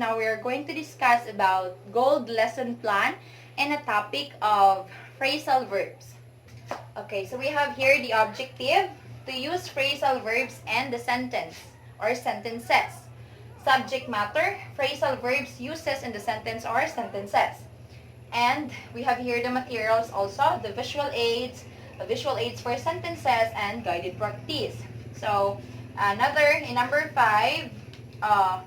now we are going to discuss about Gold Lesson Plan and a topic of phrasal verbs. Okay, so we have here the objective to use phrasal verbs and the sentence or sentences. Subject matter, phrasal verbs uses in the sentence or sentences. And we have here the materials also, the visual aids for sentences, and guided practice. So, in number 5,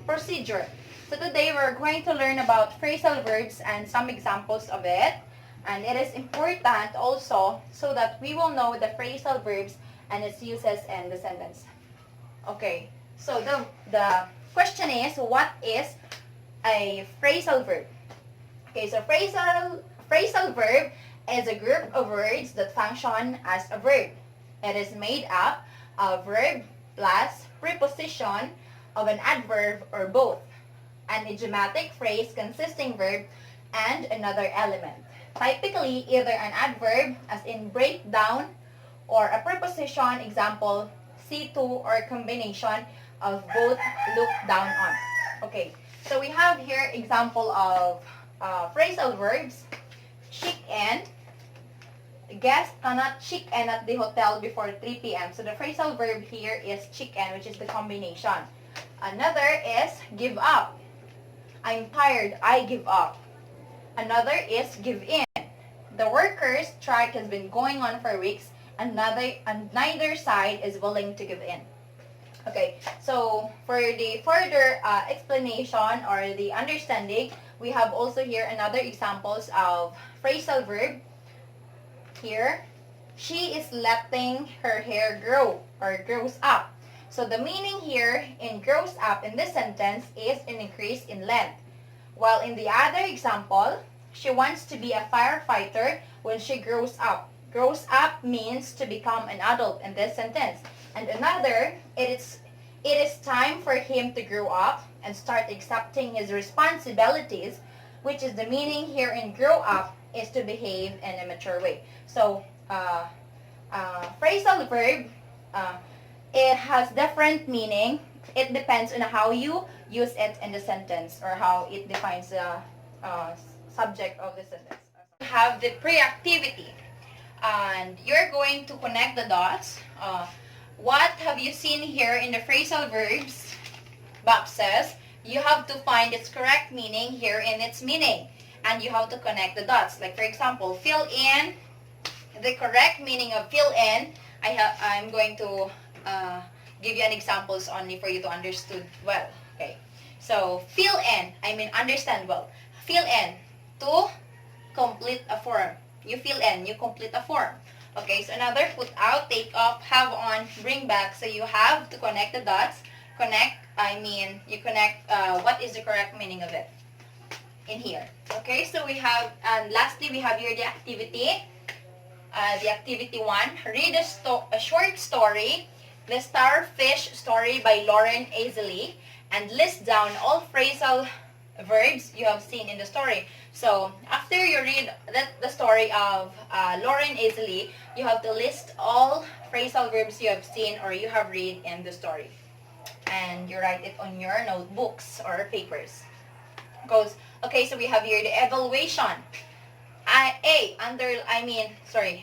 procedure. So today we're going to learn about phrasal verbs and some examples of it. And it is important also so that we will know the phrasal verbs and its uses in the sentence. Okay, so the question is, what is a phrasal verb? Okay, so phrasal verb is a group of words that function as a verb. It is made up of verb plus preposition of an adverb or both, an idiomatic phrase consisting verb and another element. Typically, either an adverb, as in break down, or a preposition, example, see to, or a combination of both, look down on. Okay, so we have here example of phrasal verbs. Chic in. Guests cannot check in at the hotel before 3 p.m. So the phrasal verb here is check in, which is the combination. Another is give up. I'm tired, I give up. Another is give in. The workers' strike has been going on for weeks and neither side is willing to give in. Okay, so for the further explanation or the understanding, we have also here another examples of phrasal verb. Here, she is letting her hair grow or grows up. So the meaning here in grows up in this sentence is an increase in length. While in the other example, she wants to be a firefighter when she grows up. Grows up means to become an adult in this sentence. And another, it is time for him to grow up and start accepting his responsibilities, which is the meaning here in grow up is to behave in a mature way. So, phrasal verb, it has different meaning. It depends on how you use it in the sentence or how it defines the subject of the sentence. We have the pre-activity, and you're going to connect the dots. What have you seen here in the phrasal verbs boxes? You have to find its correct meaning here in its meaning, and you have to connect the dots. Like for example, fill in. The correct meaning of fill in, I'm going to give you an examples only for you to understand well. Okay, so fill in, I mean understand well. Fill in, to complete a form. You fill in, you complete a form. Okay, so another, put out, take off, have on, bring back. So you have to connect the dots. You connect what is the correct meaning of it in here. Okay, so we have, and lastly we have here the activity. The activity 1, read a short story, The Starfish Story by Lauren Aisley, and list down all phrasal verbs you have seen in the story. So after you read the story of Lauren Aisley, you have to list all phrasal verbs you have seen or you have read in the story. And you write it on your notebooks or papers. Okay, so we have here the evaluation.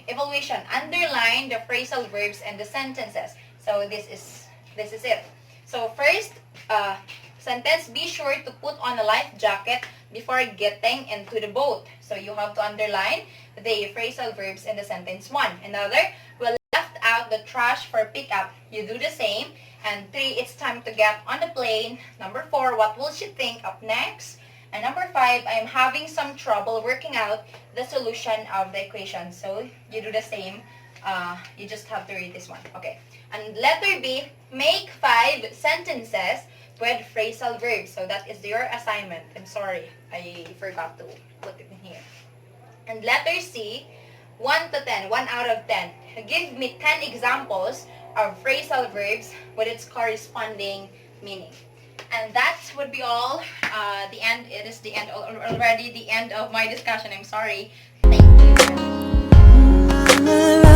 Evaluation. Underline the phrasal verbs and the sentences. So this is it. So first sentence, be sure to put on a life jacket before getting into the boat. So you have to underline the phrasal verbs in the sentence 1. Another, we left out the trash for pickup. You do the same. And 3, it's time to get on the plane. Number 4, what will she think up next? And number 5, I'm having some trouble working out the solution of the equation. So you do the same. You just have to read this one. Okay. And letter B, make 5 sentences with phrasal verbs. So that is your assignment. I'm sorry, I forgot to put it in here. And letter C, 1 to 10, 1 out of 10. Give me 10 examples of phrasal verbs with its corresponding meaning. And that would be all. The end. It is the end already. The end of my discussion. I'm sorry. Thank you.